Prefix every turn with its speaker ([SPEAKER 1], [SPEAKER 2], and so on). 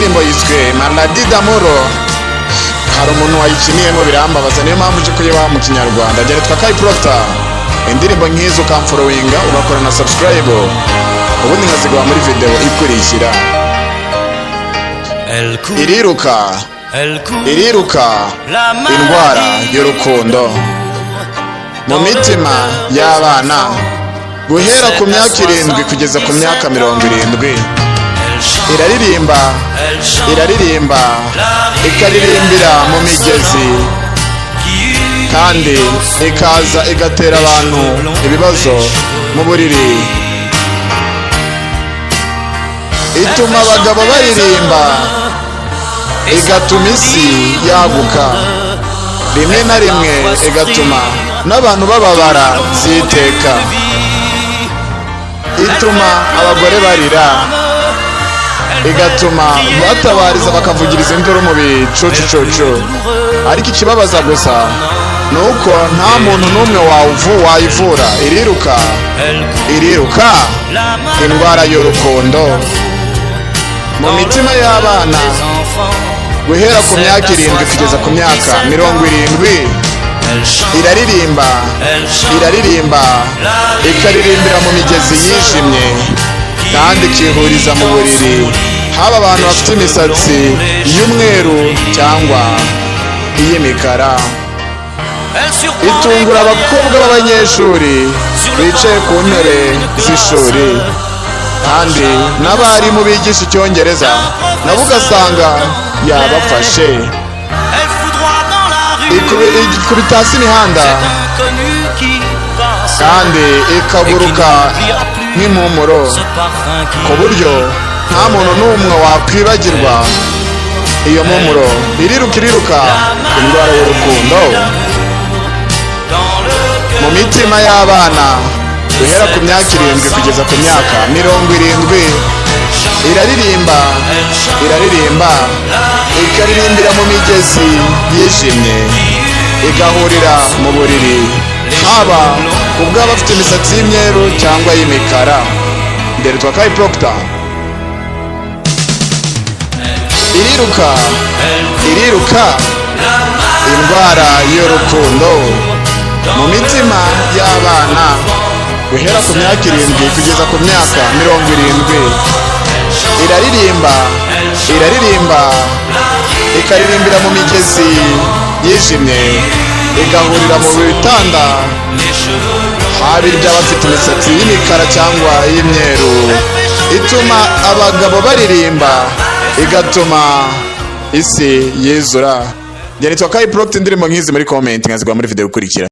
[SPEAKER 1] indirimbo yiswe Maladie d'amour. Hari umuntu wayikiniyemo birambabaza, niyo mpamvu uje kuyibaha mu kinyarwanda. Nitwa Kai Proctor. Indirimbo nk'izo ukamfollowinga ugakora na subscribe, ubundi nkazigwa muri video ikurikira. Iriruka indwara y'urukundo mu mitima y'abana guhera ku myaka 7 kugeza ku myaka 70. iraririmba ikaririmbira mu migezi, kandi ikaza igatera abantu ibibazo mu buriri. Ituma abagabo baririmba, igatuma isi yaguka, rimwe na rimwe igatuma n'abantu bababara ziteka. Ituma abagore barira, igatuma batabariza bakavugiriza induru mu bicucucucu. Ariko ikibabaza gusa nuko nta muntu n'umwe wayivura. Iriruka indwara y'urukundo mu mitima y'abana guhera ku myaka 7 kugeza ku myaka 70. Iraririmba ikaririmbira mu migezi yijimye, kandi ikihuriza mu buriri, haba abantu bafite imisatsi y'umweru cyangwa iy'imikara. Itungura abakobwa b'abanyeshuri bicaye ku ntebe z'ishuri, kandi n'abarimu bigisha icyongereza nabo ugasanga yabafashe. Ikubita hasi imihanda, kandi ikaguruka nk'impumuro, ku buryo nta muntu n'umwe wakwibagirwa iyo mpumuro. Iriruka indwara y'urukundo mu mitima y'abana guhera ku myaka 7 kugeza ku myaka 70. Iraririmba ikaririmbira mu migezi yijimye, igahurira mu buriri, haba kubw'abafite imisatsi y'imyeru cyangwa y'imikara. Nitwa Kai Proctor. Iriruka indwara y'urukundo mu mitima y'abana guhera ku myaka 7 kugeza ku myaka 70. Iraririmba ikaririmbira mu migezi yijimye, igahurira mu bitanda, haba iby'abafite imisatsi y'imikara cyangwa y'imyeru. Ituma abagabo baririmba, igatuma isi yizura. Nitwa Kai Proctor. Indirimbo nk'izi muri comment nkazigwa muri video ikurikira.